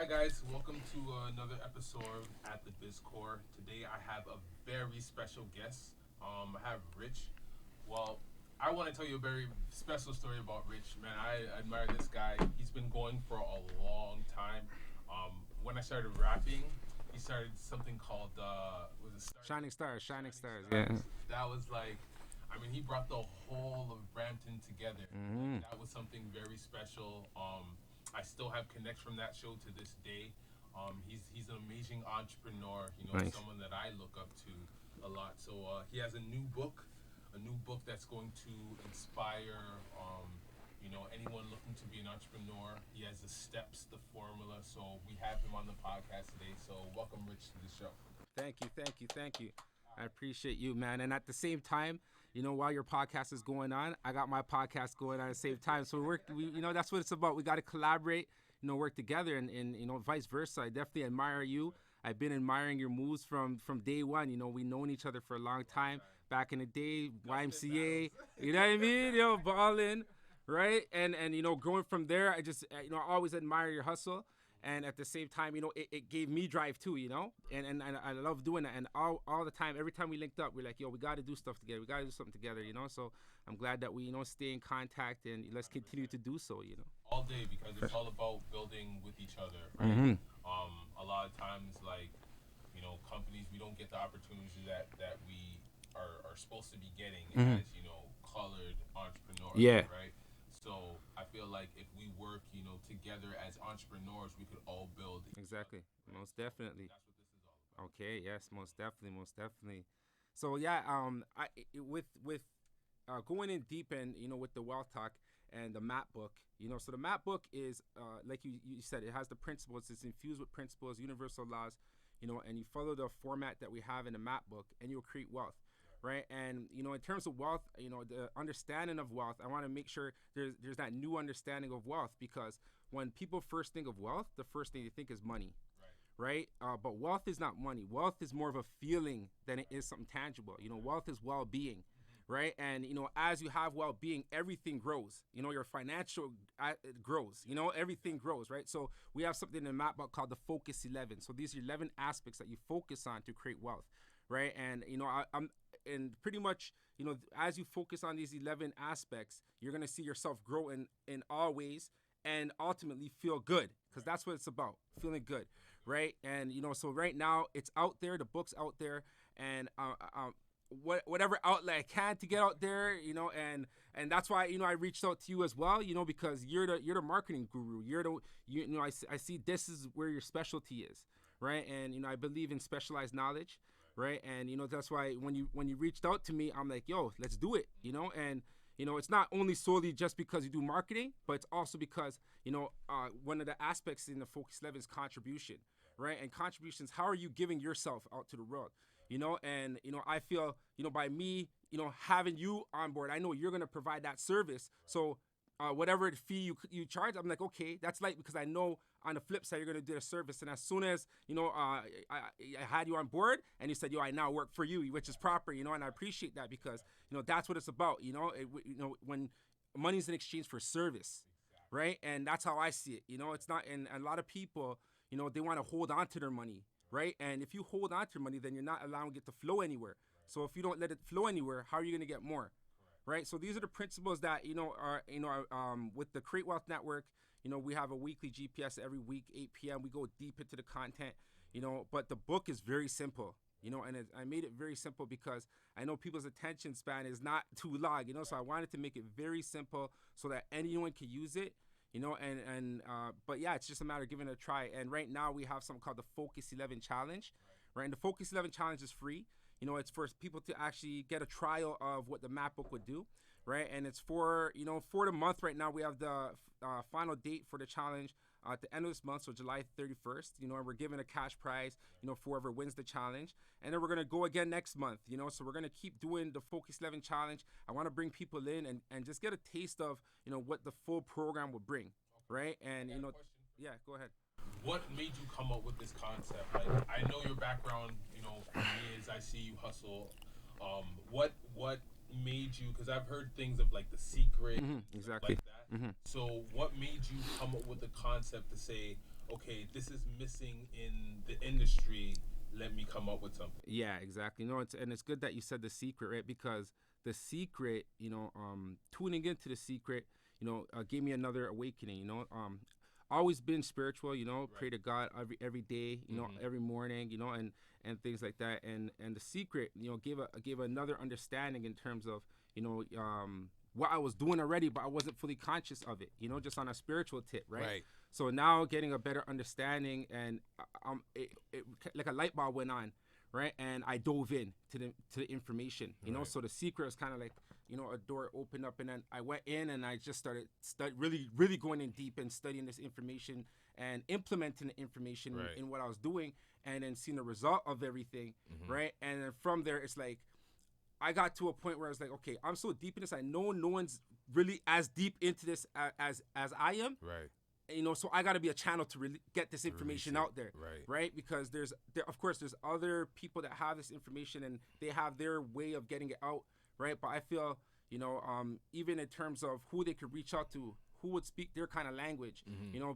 Hi guys, welcome to another episode at the BizCore. Today I have a very special guest. I have Rich. Well, I want to tell you a very special story about Rich. Man, I admire this guy. He's been going for a long time. When I started rapping, he started something called was it Shining Stars, Shining Stars. Yeah. Stars. That was like, I mean, he brought the whole of Brampton together. Mm-hmm. That was something very special. I still have connects from that show to this day. He's an amazing entrepreneur. Nice. Someone that I look up to a lot. So he has a new book that's going to inspire. Anyone looking to be an entrepreneur. He has the steps, the formula. So we have him on the podcast today. So welcome, Rich, to the show. Thank you. I appreciate you, man. And at the same time, while your podcast is going on, I got my podcast going on at the same time. So that's what it's about. We got to collaborate, work together, and vice versa. I definitely admire you. I've been admiring your moves from day one. We've known each other for a long time. Back in the day, YMCA, you know what I mean? Balling, right? And growing from there, I just, I always admire your hustle. And at the same time, it gave me drive too, and I love doing that. And all the time, every time we linked up, we're like, yo, we got to do stuff together. We got to do something together, So I'm glad that we, stay in contact and let's continue to do so, All day, because it's all about building with each other, right? Mm-hmm. A lot of times, like, companies, we don't get the opportunities that we are supposed to be getting as, colored entrepreneurs, Yeah. right? So I feel like if we work, together as entrepreneurs, we could all build. Exactly. Most definitely. That's what this is all about. Okay. Yes. Most definitely. So yeah. With going in deep and with the wealth talk and the map book, so the map book is like you said, it has the principles. It's infused with principles, universal laws, and you follow the format that we have in the map book, and you'll create wealth. Right. And, in terms of wealth, the understanding of wealth, I want to make sure there's that new understanding of wealth, because when people first think of wealth, the first thing they think is money. Right. But wealth is not money. Wealth is more of a feeling than it is something tangible. Wealth is well-being. Right. And, as you have well-being, everything grows. Your financial grows, everything grows. Right. So we have something in the map book called the Focus 11. So these are 11 aspects that you focus on to create wealth. Right. And, and pretty much, as you focus on these 11 aspects, you're going to see yourself grow in all ways and ultimately feel good, because that's what it's about, feeling good. Right. And, so right now it's out there. The book's out there. And whatever outlet I can to get out there, and that's why, I reached out to you as well, because you're the marketing guru. I see this is where your specialty is. Right. And, I believe in specialized knowledge. Right. And, that's why when you reached out to me, I'm like, yo, let's do it, and, it's not only solely just because you do marketing, but it's also because, one of the aspects in the Focus 11 is contribution. Right. And contributions, how are you giving yourself out to the world? And, I feel, by me, having you on board, I know you're going to provide that service. So whatever fee you charge, I'm like, okay, that's light, because I know on the flip side, you're going to do a service. And as soon as, I had you on board and you said, yo, I now work for you, which is proper, and I appreciate that, because, that's what it's about, when money's in exchange for service, right? And that's how I see it. It's not, and a lot of people, they want to hold on to their money, right? And if you hold on to your money, then you're not allowing it to flow anywhere. So if you don't let it flow anywhere, how are you going to get more? Right. So these are the principles that, are with the Create Wealth Network. We have a weekly GPS every week, 8 p.m. We go deep into the content, but the book is very simple, and I made it very simple because I know people's attention span is not too long, so I wanted to make it very simple so that anyone can use it, but yeah, it's just a matter of giving it a try. And right now we have something called the Focus 11 Challenge, right? And the Focus 11 Challenge is free. It's for people to actually get a trial of what the map book would do, right? And it's for the month right now. We have the final date for the challenge at the end of this month, so July 31st, and we're giving a cash prize, for whoever wins the challenge. And then we're going to go again next month, so we're going to keep doing the Focus 11 Challenge. I want to bring people in and just get a taste of, what the full program will bring, right? And, yeah, go ahead. What made you come up with this concept? Like, I know your background, for years. I see you hustle. What made you? Because I've heard things of like The Secret, Exactly. like that. So, what made you come up with the concept to say, okay, this is missing in the industry. Let me come up with something. Yeah, exactly. No, it's good that you said the secret, right? Because the secret, tuning into the secret, gave me another awakening. Always been spiritual. Pray to God every day. Every morning. And things like that. And the secret, gave another understanding in terms of what I was doing already, but I wasn't fully conscious of it. Just on a spiritual tip, right? Right. So now getting a better understanding, and like a light bulb went on, right? And I dove in to the information, Right. So the secret was kind of like, a door opened up, and then I went in and I just started really, really going in deep and studying this information and implementing the information Right. in what I was doing, and then seeing the result of everything, right? And then from there, it's like, I got to a point where I was like, okay, I'm so deep in this. I know no one's really as deep into this as I am. Right. So I got to be a channel to really get this information out there, Right. Because of course there's other people that have this information and they have their way of getting it out, right? But I feel, even in terms of who they could reach out to, who would speak their kind of language,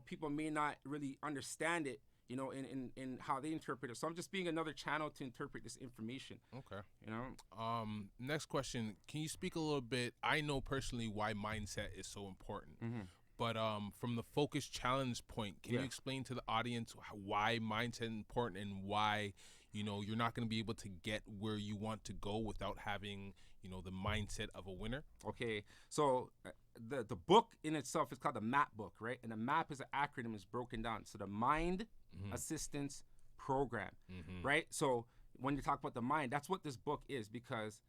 people may not really understand it, in how they interpret it. So I'm just being another channel to interpret this information. Okay. You know. Next question. Can you speak a little bit? I know personally why mindset is so important. But from the focus challenge point, can you explain to the audience why mindset is important and why, you're not going to be able to get where you want to go without having, the mindset of a winner? Okay, so the book in itself is called the MAP book, right? And the MAP is an acronym, it's broken down. So the Mind Assistance Program, right? So when you talk about the mind, that's what this book is, because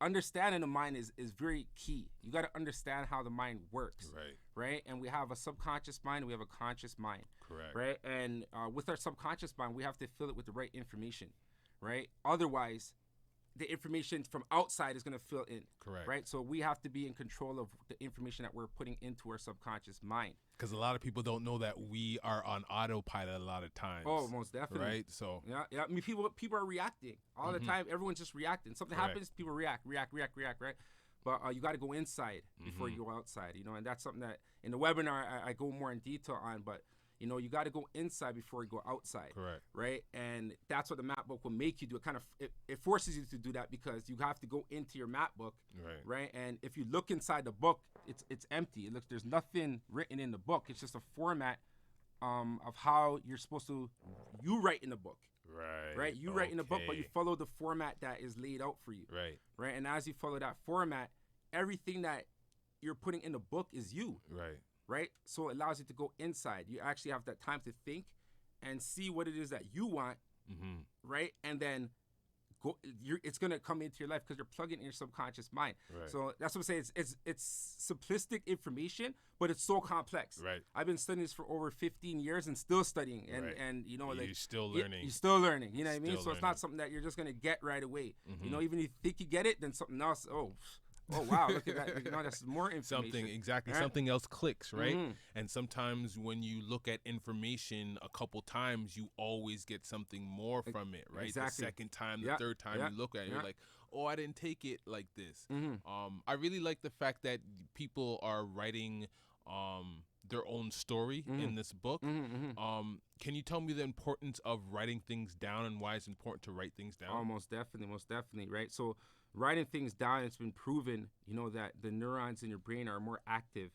understanding the mind is very key. You got to understand how the mind works, right? And we have a subconscious mind, we have a conscious mind, Correct. right? And with our subconscious mind, we have to fill it with the right information, right? Otherwise, the information from outside is going to fill in. Correct. Right? So we have to be in control of the information that we're putting into our subconscious mind. Because a lot of people don't know that we are on autopilot a lot of times. Oh, most definitely. Right? So yeah. I mean, people are reacting all the time. Everyone's just reacting. Something happens, people react, right? But you got to go inside before you go outside, and that's something that in the webinar I go more in detail on. But you got to go inside before you go outside. Correct. Right? And that's what the map book will make you do. It kind of it forces you to do that, because you have to go into your map book. Right? And if you look inside the book, it's empty. There's nothing written in the book. It's just a format of how you're supposed to write in the book. Right? You write in the book, but you follow the format that is laid out for you. Right? And as you follow that format, everything that you're putting in the book is you. Right? So it allows you to go inside. You actually have that time to think and see what it is that you want, right? And then it's going to come into your life because you're plugging in your subconscious mind. So that's what I'm saying. It's simplistic information, but it's so complex. I've been studying this for over 15 years and still studying. And you're still learning. You're still learning. You know what I mean? So it's not something that you're just going to get right away. Even if you think you get it, then something else, oh wow, look at that. That's more information. Something else clicks, right? And sometimes when you look at information a couple times, you always get something more from it, right? The second time, the third time you look at it, you're like, oh, I didn't take it like this. I really like the fact that people are writing their own story in this book. Can you tell me the importance of writing things down and why it's important to write things down? Oh, most definitely, right? So writing things down, it's been proven, that the neurons in your brain are more active,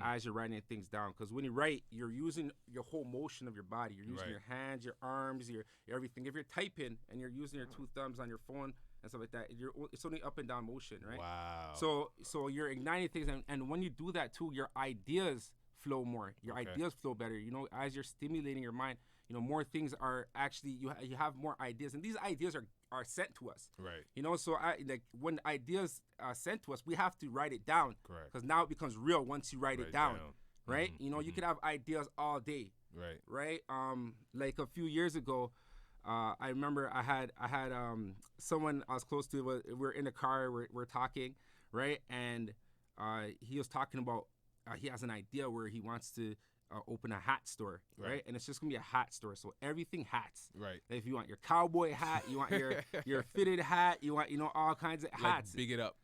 as you're writing things down. Because when you write, you're using your whole motion of your body. You're using your hands, your arms, your everything. If you're typing and you're using your two thumbs on your phone and stuff like that, it's only up and down motion, right? Wow. So you're igniting things, and when you do that too, your ideas flow more. Your ideas flow better. As you're stimulating your mind, more things are actually you have more ideas, and these ideas are sent to us. So when ideas are sent to us, we have to write it down. Because now it becomes real once you write it down. Right? You could have ideas all day. Right? Like a few years ago, I remember I had someone I was close to. We're in the car, we're talking, right? And he was talking about he has an idea where he wants to open a hat store, right? And it's just gonna be a hat store, so everything hats. If you want your cowboy hat, you want your fitted hat, you want all kinds of hats. Big It Up.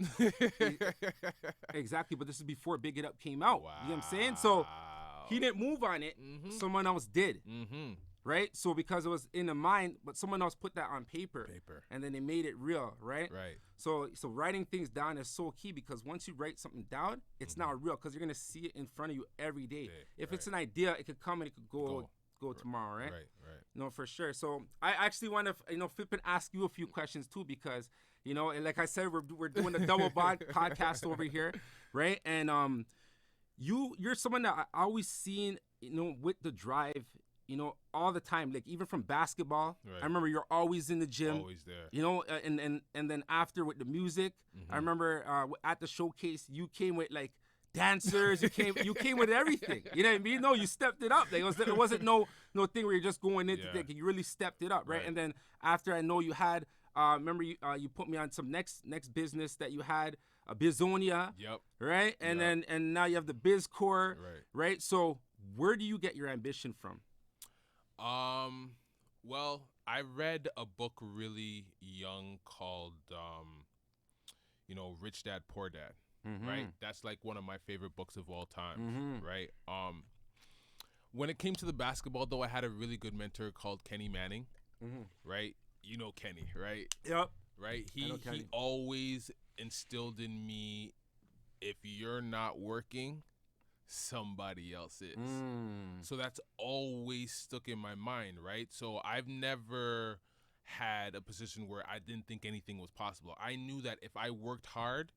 Exactly, but this is before Big It Up came out. You know what I'm saying? So He didn't move on it. Someone else did. Right? So because it was in the mind, but someone else put that on paper. And then they made it real, right? Right. So writing things down is so key, because once you write something down, it's not real, because you're going to see it in front of you every day. If it's an idea, it could come and it could go tomorrow, right? Right. No, for sure. So I actually want to, flip and ask you a few questions too, because, and like I said, we're doing a double podcast over here, right? And you're someone that I always seen, with the drive, all the time, like even from basketball. Right. I remember you're always in the gym. Always there. And then after with the music, I remember at the showcase, you came with like dancers, you came with everything. You know what I mean? No, you stepped it up. Like, it wasn't no thing where you're just going into it. You really stepped it up, right? And then after, I know you had, remember you put me on some next business that you had, a Bizonia. Yep. Right? And and now you have the BizCore. Right? So where do you get your ambition from? Well, I read a book really young called, Rich Dad, Poor Dad. Right? That's like one of my favorite books of all time, right? When it came to the basketball, though, I had a really good mentor called Kenny Manning, right? You know Kenny, right? Yep. Right? He always instilled in me, if you're not working, somebody else is. So that's always stuck in my mind, right? So I've never had a position where I didn't think anything was possible. I knew that if I worked hard,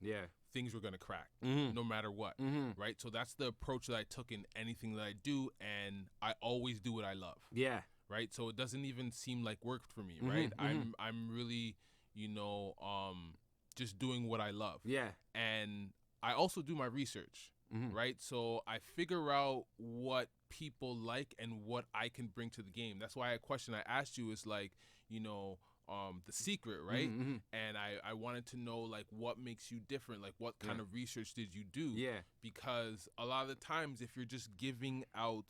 things were going to crack, no matter what, right? So that's the approach that I took in anything that I do, and I always do what I love. Yeah. Right? So it doesn't even seem like work for me, right? I'm really, just doing what I love. Yeah. And I also do my research, right? So I figure out what people like and what I can bring to the game. That's why a question I asked you is like, the secret, right? And I wanted to know, like, what makes you different? Like, what kind of research did you do? Yeah. Because a lot of the times, if you're just giving out,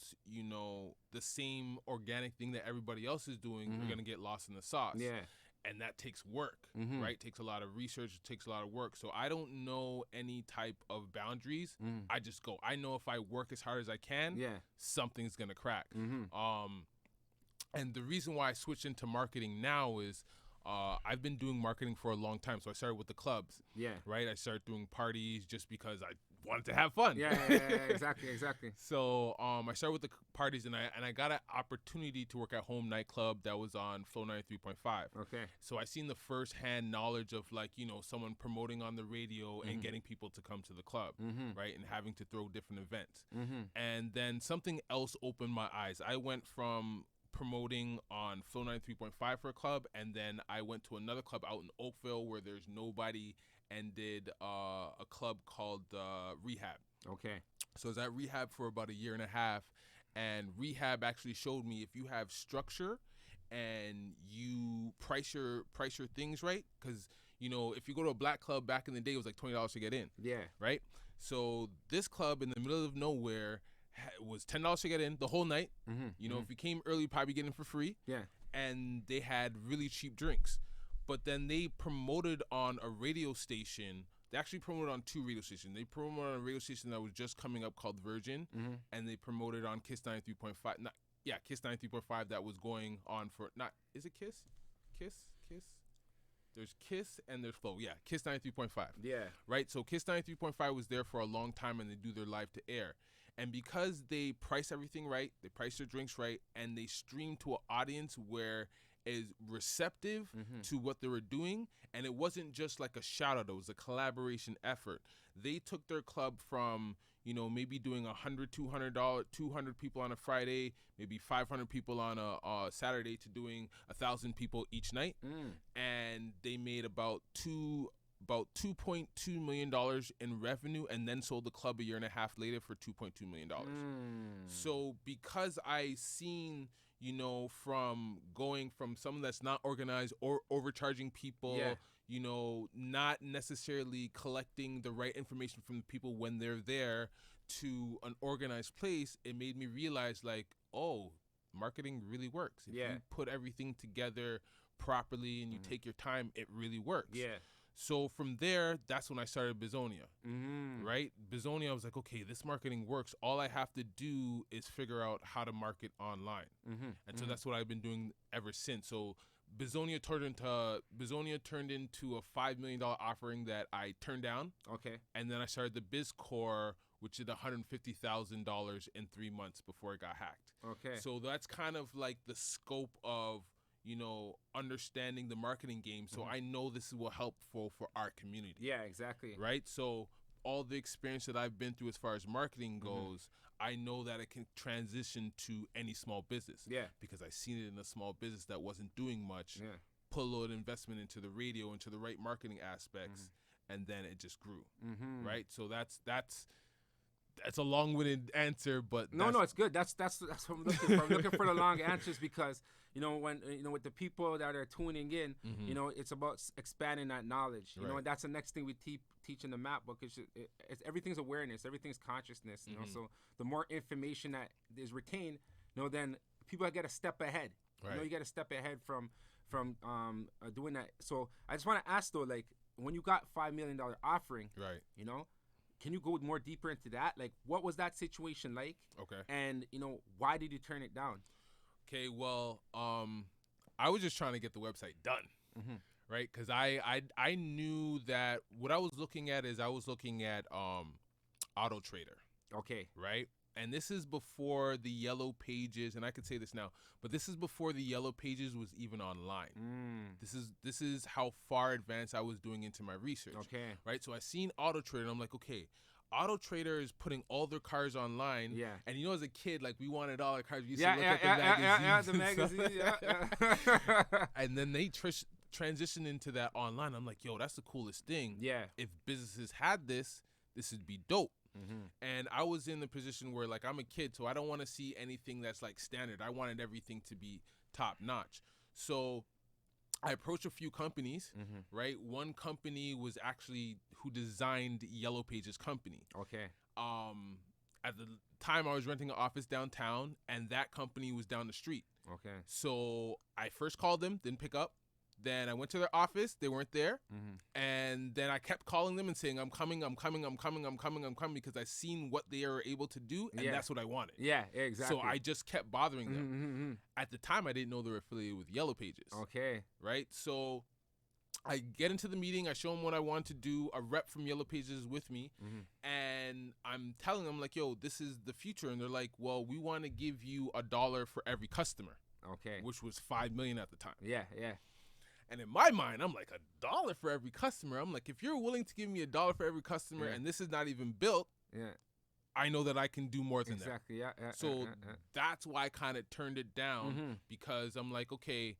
the same organic thing that everybody else is doing, you're going to get lost in the sauce. Yeah. And that takes work, right? It takes a lot of research. It takes a lot of work. So I don't know any type of boundaries. I just go. I know if I work as hard as I can, something's going to crack. And the reason why I switched into marketing now is I've been doing marketing for a long time. So I started with the clubs. Yeah. Right? I started doing parties just because I wanted to have fun. Yeah, exactly. So I started with the parties, and I got an opportunity to work at Home Nightclub that was on Flow 93.5. Okay. So I seen the first-hand knowledge of, like, someone promoting on the radio and getting people to come to the club, right, and having to throw different events. And then something else opened my eyes. I went from promoting on Flow 93.5 for a club, and then I went to another club out in Oakville where there's nobody, and did a club called Rehab. Okay. So I was at Rehab for about 1.5 years, and Rehab actually showed me, if you have structure and you price your things right, because if you go to a black club back in the day, it was like $20 to get in. Yeah. Right. So this club in the middle of nowhere was $10 to get in the whole night. If you came early, you'd probably get in for free. Yeah. And they had really cheap drinks. But then they promoted on a radio station. They actually promoted on 2 radio stations. They promoted on a radio station that was just coming up called Virgin, and they promoted on Kiss 93.5. Kiss 93.5 that was going on for is it Kiss? Kiss? There's Kiss and there's Flow. Yeah, Kiss 93.5. Yeah. Right? So Kiss 93.5 was there for a long time, and they do their live to air. And because they price everything right, they price their drinks right, and they stream to an audience where is receptive to what they were doing, and it wasn't just like a shout out, it was a collaboration effort. They took their club from, maybe doing 100, $200, 200 people on a Friday, maybe 500 people on a Saturday, to doing 1,000 people each night. And they made about $2.2 million in revenue, and then sold the club 1.5 years later for $2.2 million. So because I seen, from going from someone that's not organized or overcharging people, not necessarily collecting the right information from the people when they're there, to an organized place, it made me realize, like, oh, marketing really works. If you put everything together properly and you take your time, it really works. Yeah. So from there, that's when I started Bizonia, right? Bizonia, I was like, okay, this marketing works. All I have to do is figure out how to market online. And so that's what I've been doing ever since. So Bizonia turned into a $5 million offering that I turned down. Okay. And then I started the BizCore, which did $150,000 in 3 months before it got hacked. Okay. So that's kind of like the scope of, you know, understanding the marketing game. So I know this will helpful for our community. Yeah, exactly. Right? So all the experience that I've been through as far as marketing goes, I know that it can transition to any small business. Yeah. Because I seen it in a small business that wasn't doing much. Yeah. Put a little investment into the radio, into the right marketing aspects, and then it just grew. Right? So that's a long-winded answer, but no, it's good. That's what I'm looking for. I'm looking for the long answers because, you know, when, you know, with the people that are tuning in, you know, it's about expanding that knowledge. You know, and that's the next thing we teach in the map book. It's everything's awareness, everything's consciousness. You know, so the more information that is retained, you know, then people get a step ahead. Right. You know, you get a step ahead from doing that. So I just want to ask though, like, when you got $5 million offering, right, you know, can you go more deeper into that? Like, what was that situation like? Okay. And, you know, why did you turn it down? Okay, well, I was just trying to get the website done, right? Because I knew that what I was looking at Auto Trader. Okay. Right? And this is before the Yellow Pages, and I could say this now, but this is before the Yellow Pages was even online. This is how far advanced I was doing into my research. Okay. Right? So I seen Auto Trader, and I'm like, okay, Auto Trader is putting all their cars online. Yeah. And you know, as a kid, like, we wanted all our cars. We used to look at the magazines. And then they transitioned into that online. I'm like, yo, that's the coolest thing. Yeah. If businesses had this would be dope. And I was in the position where, like, I'm a kid, so I don't want to see anything that's like standard. I wanted everything to be top notch. So I approached a few companies, right? One company was actually who designed Yellow Pages company. Okay. At the time, I was renting an office downtown, and that company was down the street. Okay. So I first called them, didn't pick up. Then I went to their office. They weren't there. And then I kept calling them and saying, I'm coming, because I seen what they are able to do, and that's what I wanted. Yeah, exactly. So I just kept bothering them. At the time, I didn't know they were affiliated with Yellow Pages. Okay. Right? So I get into the meeting. I show them what I want to do. A rep from Yellow Pages is with me. And I'm telling them, like, yo, this is the future. And they're like, well, we want to give you $1 for every customer. Okay. Which was $5 million at the time. Yeah. And in my mind, I'm like, $1 for every customer. I'm like, if you're willing to give me $1 for every customer, and this is not even built, I know that I can do more than that. Exactly. Yeah. So that's why I kind of turned it down, because I'm like, okay,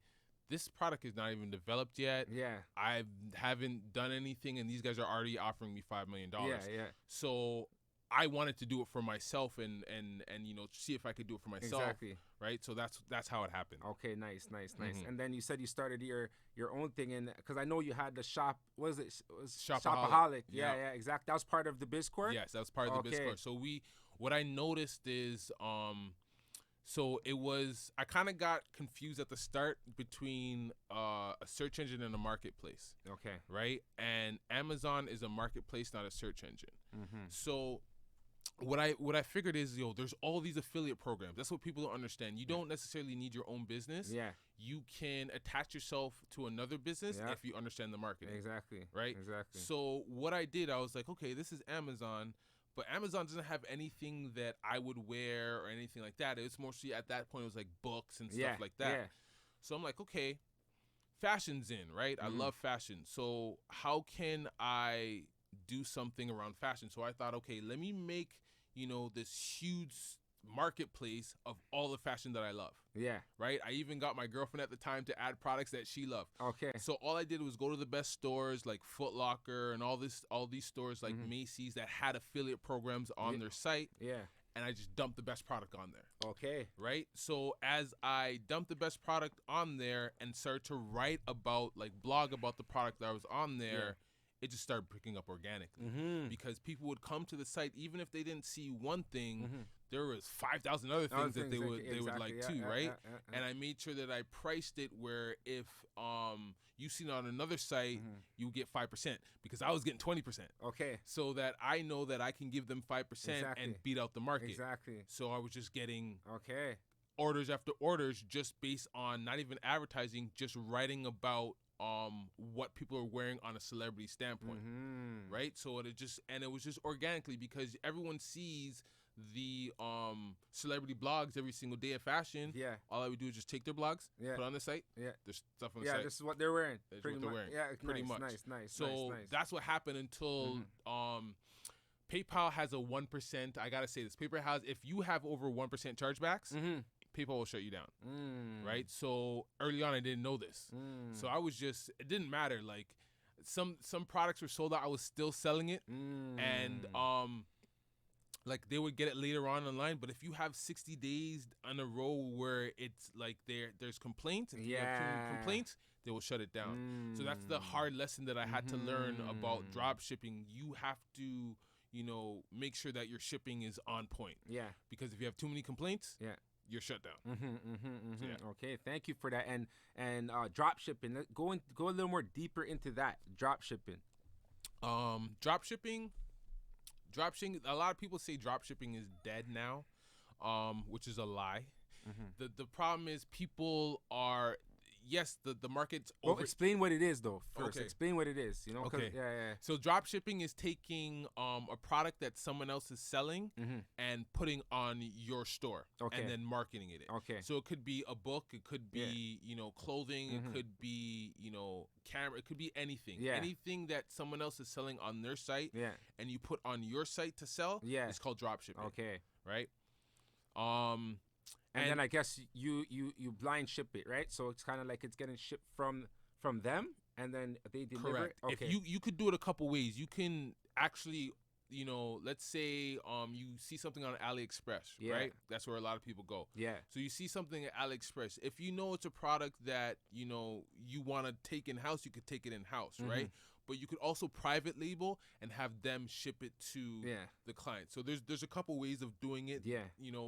this product is not even developed yet. Yeah. I haven't done anything, and these guys are already offering me $5 million. Yeah. So I wanted to do it for myself and you know, see if I could do it for myself. Exactly. Right. So that's how it happened. Okay. Nice. And then you said you started your own thing, and because I know you had the shop. What is it? Shopaholic. Yeah. Exactly. That was part of the BizCore. Yes, that was part of the BizCore. So what I noticed is so it was, I kind of got confused at the start between a search engine and a marketplace. Okay. Right. And Amazon is a marketplace, not a search engine. So what I figured is, yo, there's all these affiliate programs. That's what people don't understand. You don't necessarily need your own business. Yeah. You can attach yourself to another business if you understand the marketing. Exactly. Right? Exactly. So what I did, I was like, okay, this is Amazon, but Amazon doesn't have anything that I would wear or anything like that. It's mostly, at that point, it was like books and stuff like that. Yeah. So I'm like, okay, fashion's in, right? I love fashion. So how can I do something around fashion? So I thought, okay, let me make, you know, this huge marketplace of all the fashion that I love. Yeah. Right? I even got my girlfriend at the time to add products that she loved. Okay. So all I did was go to the best stores like Foot Locker and all these stores like Macy's that had affiliate programs on their site. Yeah. And I just dumped the best product on there. Okay. Right? So as I dumped the best product on there and started to write about, like, blog about the product that was on there, it just started picking up organically. Because people would come to the site, even if they didn't see one thing, there was 5,000 other things that they would like too, right? And I made sure that I priced it where if you seen it on another site, you get 5% because I was getting 20%. Okay. So that I know that I can give them 5% and beat out the market. Exactly. So I was just getting orders after orders just based on not even advertising, just writing about what people are wearing on a celebrity standpoint, right? So it was just organically because everyone sees the celebrity blogs every single day of fashion. Yeah. All I would do is just take their blogs, put it on the site. Yeah. There's stuff on the site. Yeah, this is what they're wearing. That's what they're wearing. Yeah, pretty nice, much. Nice. So that's what happened until PayPal has a 1%. I gotta say this. PayPal has, if you have over 1% chargebacks, PayPal will shut you down, right? So early on, I didn't know this. So I was just, it didn't matter. Like some products were sold out. I was still selling it, and like they would get it later on online. But if you have 60 days in a row where it's like there's complaints, if you have too many complaints, they will shut it down. So that's the hard lesson that I had to learn about drop shipping. You have to, make sure that your shipping is on point. Yeah. Because if you have too many complaints, you're shut down. So, Okay, thank you for that. And drop shipping. Go a little more deeper into that. Drop shipping. Drop shipping. A lot of people say drop shipping is dead now, which is a lie. The problem is people are. Yes, the market's over. Well, explain what it is, though, first. Okay. Explain what it is, Okay. Yeah. So drop shipping is taking a product that someone else is selling and putting on your store and then marketing it. Okay. So it could be a book, it could be, clothing, it could be, camera, it could be anything. Yeah. Anything that someone else is selling on their site and you put on your site to sell, it's called drop shipping. Okay. Right? And then I guess you blind ship it, right? So it's kind of like it's getting shipped from them, and then they deliver Correct. it. Okay. If you could do it a couple ways. You can actually, let's say you see something on AliExpress, right? That's where a lot of people go. Yeah. So you see something at AliExpress. If you know it's a product that you want to take in house, you could take it in house, right? But you could also private label and have them ship it to the client. So there's a couple ways of doing it. Yeah.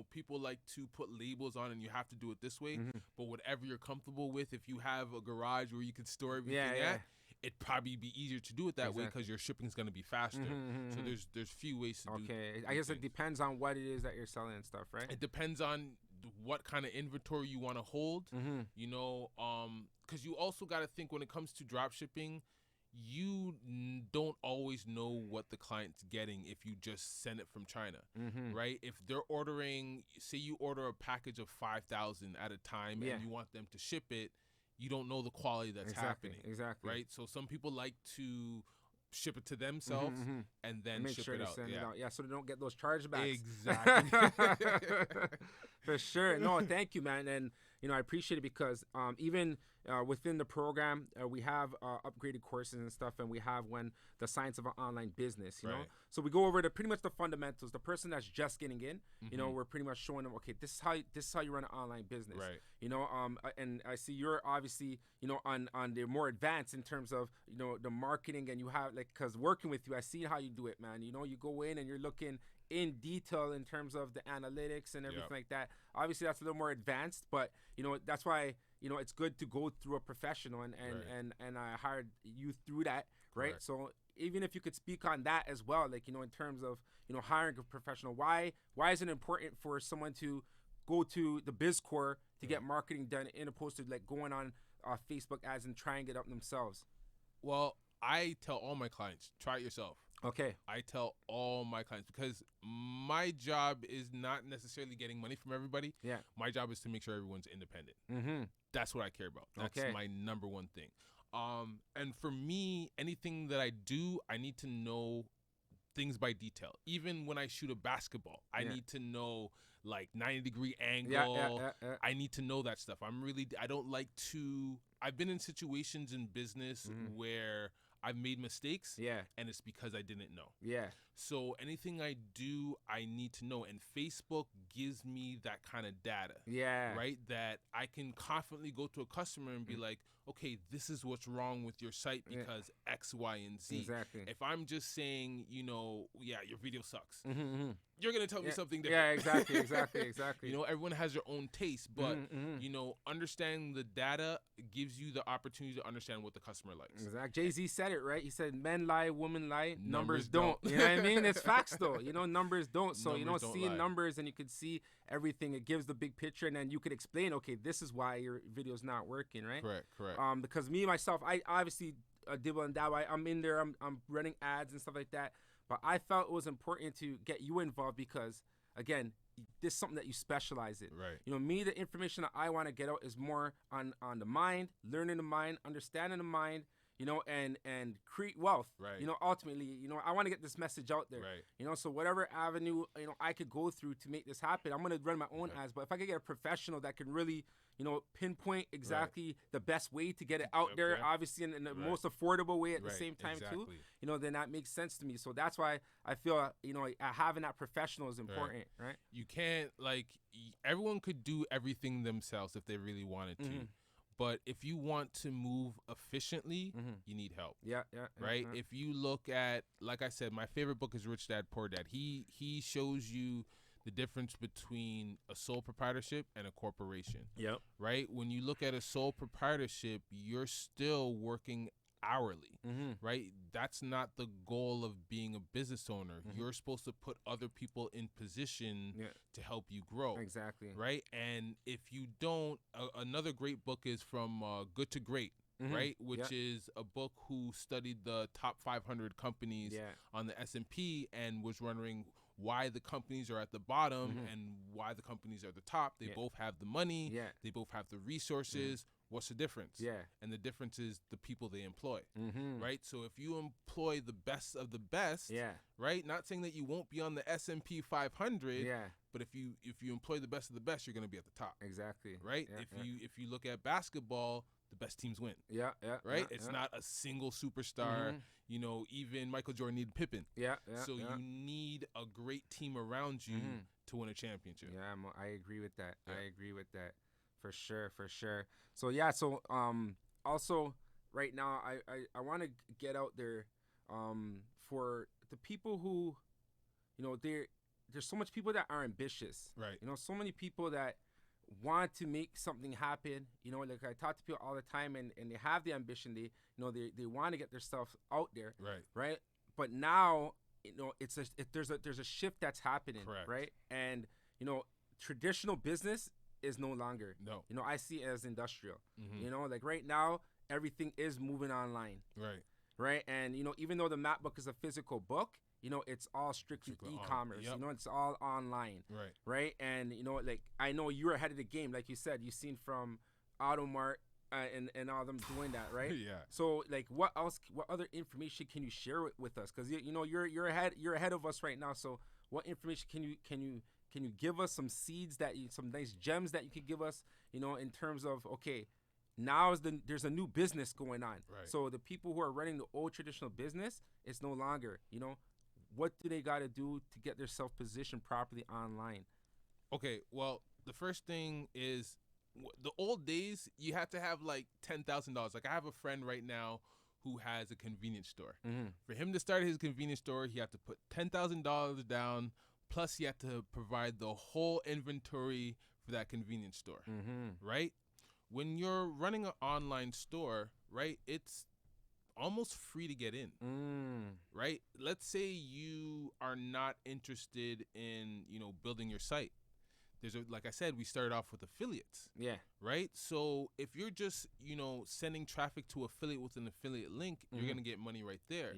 People like to put labels on and you have to do it this way. But whatever you're comfortable with, if you have a garage where you could store everything at, it'd probably be easier to do it that way because your shipping is going to be faster. So there's few ways to do it. Okay. I guess it depends on what it is that you're selling and stuff, right? It depends on what kind of inventory you want to hold. Because you also got to think when it comes to drop shipping, you don't always know what the client's getting if you just send it from China, right? If they're ordering, say you order a package of 5,000 at a time and you want them to ship it, you don't know the quality that's happening. Exactly. Right? So some people like to ship it to themselves and then make ship sure it to out. Send it out. Yeah, so they don't get those chargebacks. Exactly. For sure. No, thank you, man. And, I appreciate it because even within the program, we have upgraded courses and stuff, and we have the science of an online business, you know? So we go over pretty much the fundamentals. The person that's just getting in, we're pretty much showing them, okay, this is how you run an online business. Right. And I see you're obviously, on the more advanced in terms of, the marketing, and you have, because working with you, I see how you do it, man. You go in and you're looking in detail in terms of the analytics and everything like that. Obviously, that's a little more advanced, but, that's why, it's good to go through a professional, and I hired you through that, right? Correct. So even if you could speak on that as well, in terms of, hiring a professional, why is it important for someone to go to the BizCore to get marketing done, in opposed to going on Facebook ads and trying it up themselves? Well, I tell all my clients, try it yourself. Okay. I tell all my clients because my job is not necessarily getting money from everybody. Yeah. My job is to make sure everyone's independent. That's what I care about. That's my number one thing. And for me, anything that I do, I need to know things by detail. Even when I shoot a basketball, I need to know 90-degree angle. I need to know that stuff. I don't like to, I've been in situations in business where I've made mistakes, and it's because I didn't know. Yeah. So anything I do, I need to know, and Facebook gives me that kind of data. Yeah. Right? That I can confidently go to a customer and be like, okay, this is what's wrong with your site because X, Y, and Z. Exactly. If I'm just saying, your video sucks, you're going to tell me something different. Yeah, exactly. You know, everyone has their own taste, but, you know, understanding the data gives you the opportunity to understand what the customer likes. Exactly. Jay-Z said it, right? He said, men lie, women lie, numbers don't. You know what I mean? It's facts, though. You know, numbers don't. So, seeing numbers and you could see everything, it gives the big picture, and then you could explain, okay, this is why your video's not working, right? Correct. Because me, myself, I obviously dibble and dabble. I'm in there, I'm running ads and stuff like that. But I felt it was important to get you involved because, again, this is something that you specialize in. Right. You know, me, the information that I want to get out is more on the mind, learning the mind, understanding the mind, you know, and create wealth. Right. You know, ultimately, you know, I want to get this message out there. Right. You know, so whatever avenue, you know, I could go through to make this happen, I'm going to run my own ads. But if I could get a professional that can really, you know, pinpoint exactly the best way to get it out there, obviously in the most affordable way at the same time too, you know, then that makes sense to me. So that's why I feel, you know, having that professional is important, right? You can't, like, everyone could do everything themselves if they really wanted to. But if you want to move efficiently, you need help. Yeah. Right? If you look at, like I said, my favorite book is Rich Dad, Poor Dad. He shows you the difference between a sole proprietorship and a corporation. Yep. Right? When you look at a sole proprietorship, you're still working hourly, right? That's not the goal of being a business owner. You're supposed to put other people in position to help you grow. Exactly. Right? And if you don't, another great book is from Good to Great. Right, which is a book who studied the top 500 companies on the S&P and was wondering why the companies are at the bottom and why the companies are at the top. They both have the money. They both have the resources. What's the difference? And the difference is the people they employ. Right? So if you employ the best of the best, right? Not saying that you won't be on the S&P 500, but if you employ the best of the best, you're going to be at the top. Exactly. Right? If you look at basketball, the best teams win. Right? It's not a single superstar. You know, even Michael Jordan needed Pippen. So you need a great team around you to win a championship. I agree with that. I agree with that. For sure. So also right now I want to get out there for the people who, you know, there's so much people that are ambitious. Right. You know, so many people that want to make something happen. You know, like I talk to people all the time and they have the ambition. They, you know, they want to get their stuff out there. Right. But now, you know, there's a shift that's happening. Right. And, you know, traditional business is no longer. No. You know, I see it as industrial. You know, like right now, everything is moving online. Right. And, you know, even though the map book is a physical book, you know, it's all strictly e-commerce. You know, it's all online. Right. And, you know, like, I know you're ahead of the game. Like you said, you've seen from Automart and all them doing that, right? So, like, what other information can you share with us? Because, you know, you're ahead of us right now. So what information can you give us, some seeds some nice gems that you could give us, you know, in terms of, okay, now there's a new business going on. So the people who are running the old traditional business, it's no longer, you know, what do they got to do to get themselves positioned properly online? Okay, well, the first thing is the old days, you had to have like $10,000. Like I have a friend right now who has a convenience store. For him to start his convenience store, he had to put $10,000 down, plus he had to provide the whole inventory for that convenience store, right? When you're running an online store, right, it's almost free to get in, right? Let's say you are not interested in, you know, building your site. Like I said, we started off with affiliates. Right? So if you're just, you know, sending traffic to affiliate with an affiliate link, you're going to get money right there.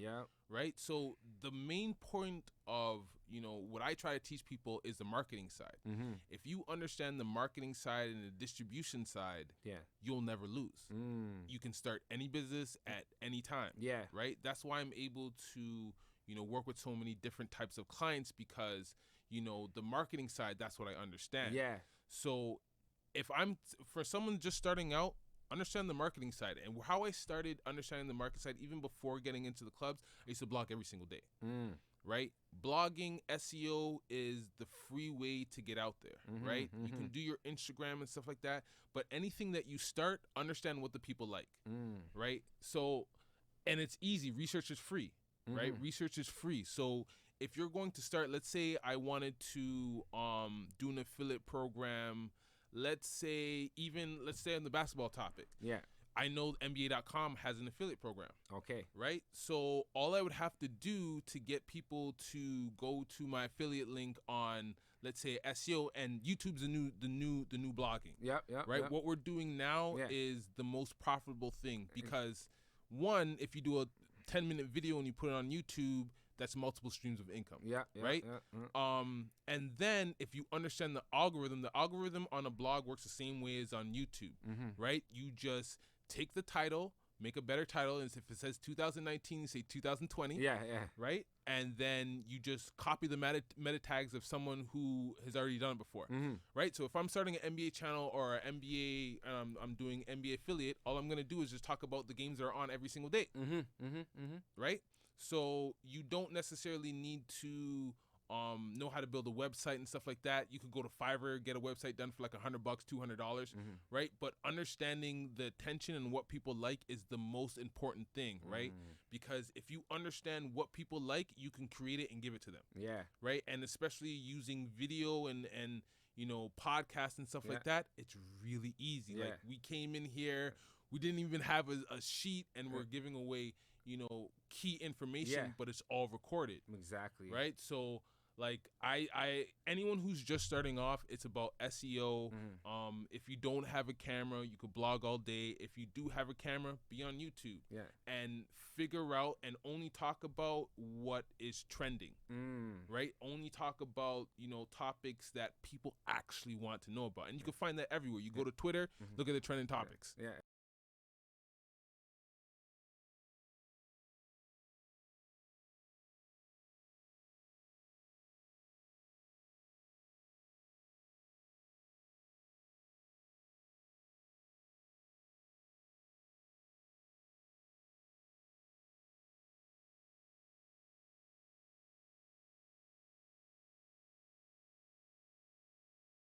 Right? So the main point of, you know, what I try to teach people is the marketing side. If you understand the marketing side and the distribution side, you'll never lose. You can start any business at any time. Right? That's why I'm able to, you know, work with so many different types of clients because, you know, the marketing side, that's what I understand. So if for someone just starting out, understand the marketing side. And how I started understanding the marketing side, even before getting into the clubs, I used to blog every single day. Right? Blogging, SEO is the free way to get out there, right? You can do your Instagram and stuff like that, but anything that you start, understand what the people like, right? So, and it's easy. Research is free, right? Research is free. So if you're going to start, let's say I wanted to do an affiliate program, let's say on the basketball topic. Yeah. I know NBA.com has an affiliate program. Okay. Right? So all I would have to do to get people to go to my affiliate link on, let's say, SEO, and YouTube's the new blogging. Yeah. Right? Yep. What we're doing now is the most profitable thing, because one, if you do a 10-minute video and you put it on YouTube, that's multiple streams of income. Yeah. Right? Yeah. And then if you understand the algorithm on a blog works the same way as on YouTube. Right? You just take the title, make a better title, and if it says 2019, you say 2020. Yeah. Right? And then you just copy the meta tags of someone who has already done it before. Right? So if I'm starting an NBA channel or an NBA, I'm doing NBA affiliate, all I'm going to do is just talk about the games that are on every single day. Right? So you don't necessarily need to know how to build a website and stuff like that. You could go to Fiverr, get a website done for like $100, $200, right? But understanding the attention and what people like is the most important thing, right? Because if you understand what people like, you can create it and give it to them. Yeah. Right? And especially using video and you know, podcasts and stuff like that, it's really easy. Yeah. Like, we came in here, we didn't even have a sheet, and we're giving away, you know, key information, but it's all recorded. Exactly. Right? So like I anyone who's just starting off, it's about SEO. If you don't have a camera, you could blog all day. If you do have a camera, be on YouTube. Yeah. And figure out and only talk about what is trending. Right? Only talk about, you know, topics that people actually want to know about. And you can find that everywhere. You go to Twitter, look at the trending topics. Yeah.